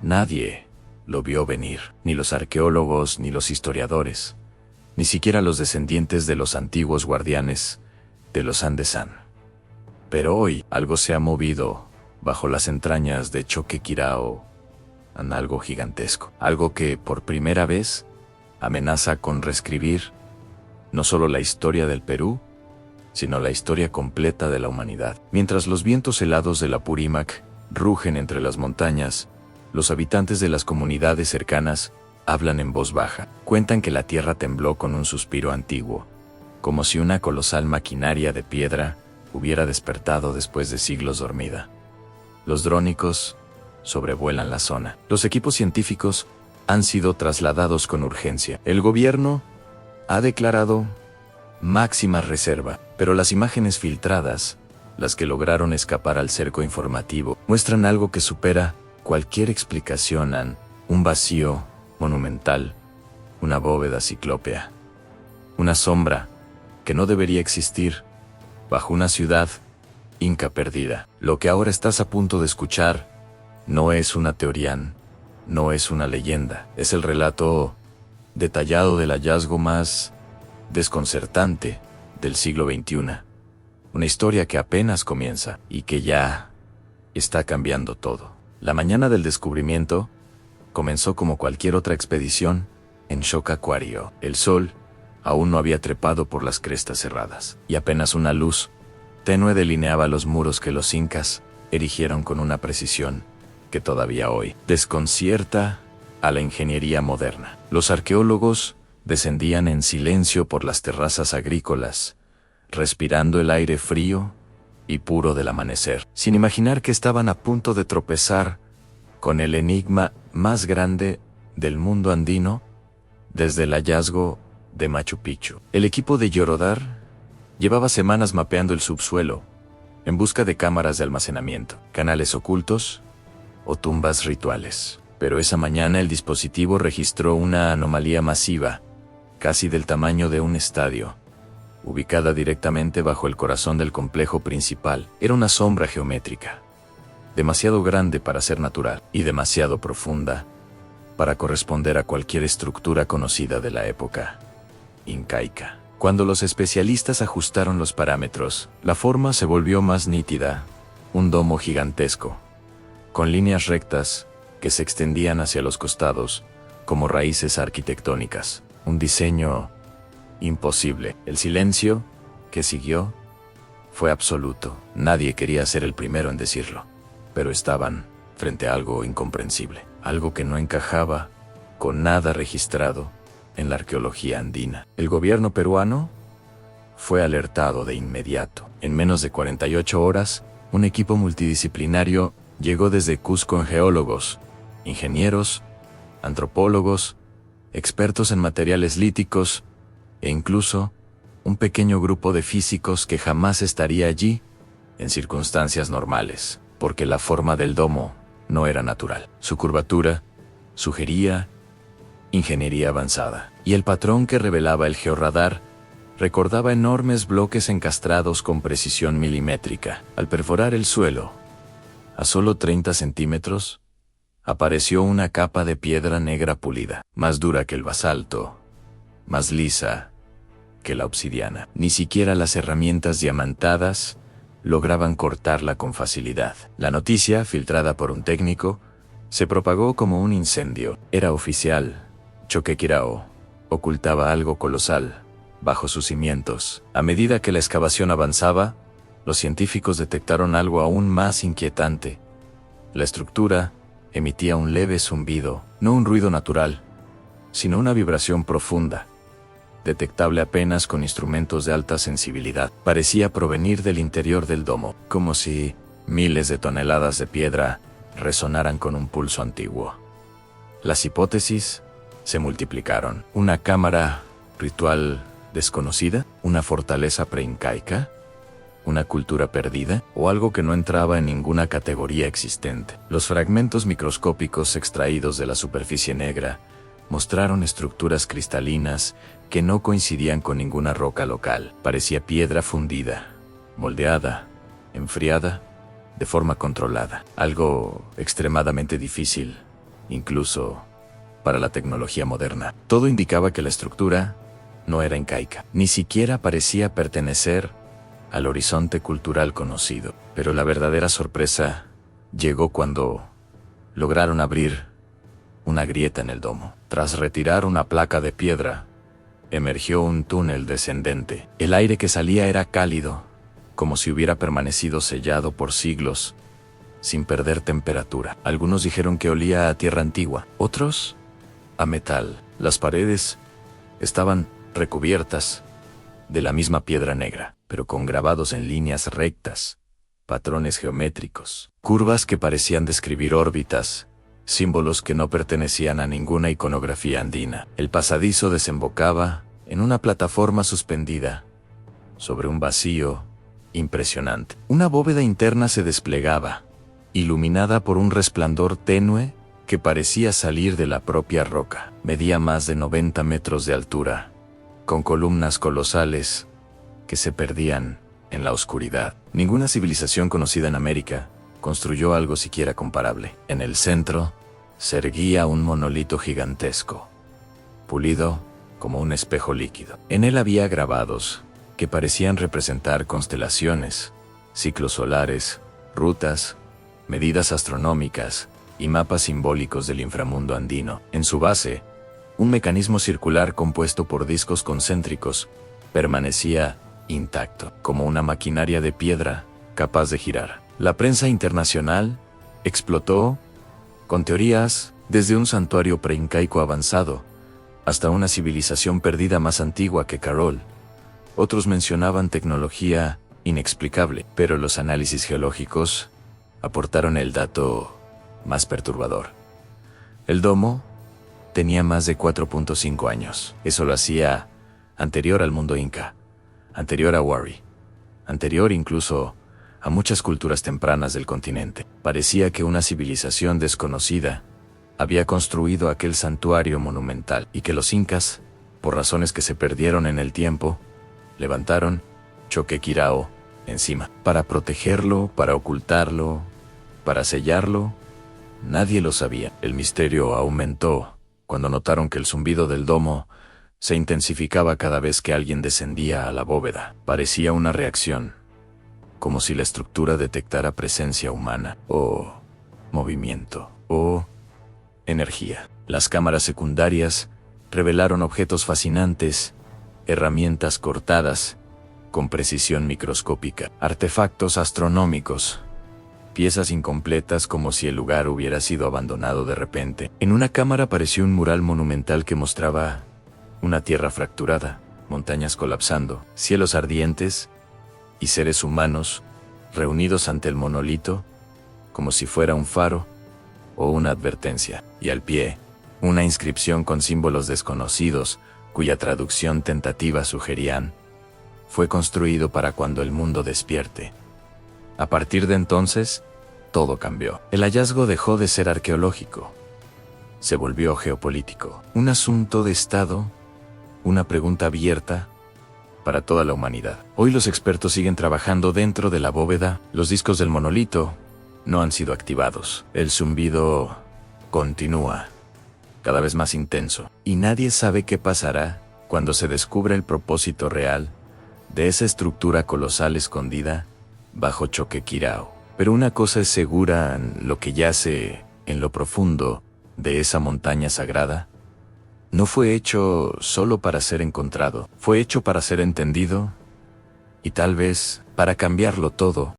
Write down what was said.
Nadie lo vio venir, ni los arqueólogos, ni los historiadores, ni siquiera los descendientes de los antiguos guardianes de los Andesan. Pero hoy algo se ha movido bajo las entrañas de Choquequirao, algo gigantesco, algo que por primera vez amenaza con reescribir no solo la historia del Perú, sino la historia completa de la humanidad. Mientras los vientos helados de la Apurímac rugen entre las montañas, los habitantes de las comunidades cercanas hablan en voz baja. Cuentan que la tierra tembló con un suspiro antiguo, como si una colosal maquinaria de piedra hubiera despertado después de siglos dormida. Los drónicos sobrevuelan la zona. Los equipos científicos han sido trasladados con urgencia. El gobierno ha declarado máxima reserva, pero las imágenes filtradas, las que lograron escapar al cerco informativo, muestran algo que supera cualquier explicación: un vacío monumental, una bóveda ciclópea, una sombra que no debería existir bajo una ciudad inca perdida. Lo que ahora estás a punto de escuchar no es una teoría, no es una leyenda, es el relato detallado del hallazgo más desconcertante del siglo XXI. Una historia que apenas comienza y que ya está cambiando todo. La mañana del descubrimiento comenzó como cualquier otra expedición en Choquequirao. El sol aún no había trepado por las crestas cerradas, y apenas una luz tenue delineaba los muros que los incas erigieron con una precisión que todavía hoy desconcierta a la ingeniería moderna. Los arqueólogos descendían en silencio por las terrazas agrícolas, respirando el aire frío y puro del amanecer, sin imaginar que estaban a punto de tropezar con el enigma más grande del mundo andino desde el hallazgo de Machu Picchu. El equipo de Yorodar llevaba semanas mapeando el subsuelo en busca de cámaras de almacenamiento, canales ocultos o tumbas rituales. Pero esa mañana el dispositivo registró una anomalía masiva, casi del tamaño de un estadio, ubicada directamente bajo el corazón del complejo principal. Era una sombra geométrica, demasiado grande para ser natural y demasiado profunda para corresponder a cualquier estructura conocida de la época incaica. Cuando los especialistas ajustaron los parámetros, la forma se volvió más nítida: un domo gigantesco, con líneas rectas que se extendían hacia los costados como raíces arquitectónicas. Un diseño imposible. El silencio que siguió fue absoluto. Nadie quería ser el primero en decirlo, pero estaban frente a algo incomprensible, algo que no encajaba con nada registrado en la arqueología andina. El gobierno peruano fue alertado de inmediato. En menos de 48 horas, un equipo multidisciplinario llegó desde Cusco con geólogos, ingenieros, antropólogos, expertos en materiales líticos e incluso un pequeño grupo de físicos que jamás estaría allí en circunstancias normales, porque la forma del domo no era natural. Su curvatura sugería ingeniería avanzada, y el patrón que revelaba el georradar recordaba enormes bloques encastrados con precisión milimétrica. Al perforar el suelo, a solo 30 centímetros, apareció una capa de piedra negra pulida, más dura que el basalto, más lisa que la obsidiana. Ni siquiera las herramientas diamantadas lograban cortarla con facilidad. La noticia, filtrada por un técnico, se propagó como un incendio. Era oficial: Choquequirao ocultaba algo colosal bajo sus cimientos. A medida que la excavación avanzaba, los científicos detectaron algo aún más inquietante. La estructura emitía un leve zumbido, no un ruido natural, sino una vibración profunda, detectable apenas con instrumentos de alta sensibilidad. Parecía provenir del interior del domo, como si miles de toneladas de piedra resonaran con un pulso antiguo. Las hipótesis se multiplicaron. ¿Una cámara ritual desconocida? ¿Una fortaleza preincaica? ¿Una cultura perdida? ¿O algo que no entraba en ninguna categoría existente? Los fragmentos microscópicos extraídos de la superficie negra mostraron estructuras cristalinas que no coincidían con ninguna roca local. Parecía piedra fundida, moldeada, enfriada, de forma controlada. Algo extremadamente difícil incluso para la tecnología moderna. Todo indicaba que la estructura no era incaica, ni siquiera parecía pertenecer al horizonte cultural conocido. Pero la verdadera sorpresa llegó cuando lograron abrir una grieta en el domo. Tras retirar una placa de piedra, emergió un túnel descendente. El aire que salía era cálido, como si hubiera permanecido sellado por siglos, sin perder temperatura. Algunos dijeron que olía a tierra antigua, otros a metal. Las paredes estaban recubiertas de la misma piedra negra, pero con grabados en líneas rectas, patrones geométricos, curvas que parecían describir órbitas, símbolos que no pertenecían a ninguna iconografía andina. El pasadizo desembocaba en una plataforma suspendida sobre un vacío impresionante. Una bóveda interna se desplegaba, iluminada por un resplandor tenue que parecía salir de la propia roca. Medía más de 90 metros de altura, con columnas colosales que se perdían en la oscuridad. Ninguna civilización conocida en América construyó algo siquiera comparable. En el centro se erguía un monolito gigantesco, pulido como un espejo líquido. En él había grabados que parecían representar constelaciones, ciclos solares, rutas, medidas astronómicas y mapas simbólicos del inframundo andino. En su base, un mecanismo circular compuesto por discos concéntricos permanecía intacto, como una maquinaria de piedra capaz de girar. La prensa internacional explotó con teorías desde un santuario preincaico avanzado hasta una civilización perdida más antigua que Carol. Otros mencionaban tecnología inexplicable, pero los análisis geológicos aportaron el dato más perturbador. El domo tenía más de 4.5 años. Eso lo hacía anterior al mundo inca, anterior a Wari, anterior incluso a muchas culturas tempranas del continente. Parecía que una civilización desconocida había construido aquel santuario monumental y que los incas, por razones que se perdieron en el tiempo, levantaron Choquequirao encima. Para protegerlo, para ocultarlo, para sellarlo, nadie lo sabía. El misterio aumentó cuando notaron que el zumbido del domo se intensificaba cada vez que alguien descendía a la bóveda. Parecía una reacción, como si la estructura detectara presencia humana, o movimiento, o energía. Las cámaras secundarias revelaron objetos fascinantes, herramientas cortadas con precisión microscópica, artefactos astronómicos, piezas incompletas como si el lugar hubiera sido abandonado de repente. En una cámara apareció un mural monumental que mostraba una tierra fracturada, montañas colapsando, cielos ardientes y seres humanos reunidos ante el monolito como si fuera un faro o una advertencia. Y al pie, una inscripción con símbolos desconocidos cuya traducción tentativa sugerían: fue construido para cuando el mundo despierte. A partir de entonces, todo cambió. El hallazgo dejó de ser arqueológico. Se volvió geopolítico. Un asunto de Estado, una pregunta abierta para toda la humanidad. Hoy los expertos siguen trabajando dentro de la bóveda. Los discos del monolito no han sido activados. El zumbido continúa, cada vez más intenso. Y nadie sabe qué pasará cuando se descubra el propósito real de esa estructura colosal escondida bajo Choquequirao. Pero una cosa es segura: lo que yace en lo profundo de esa montaña sagrada no fue hecho solo para ser encontrado, fue hecho para ser entendido y tal vez para cambiarlo todo.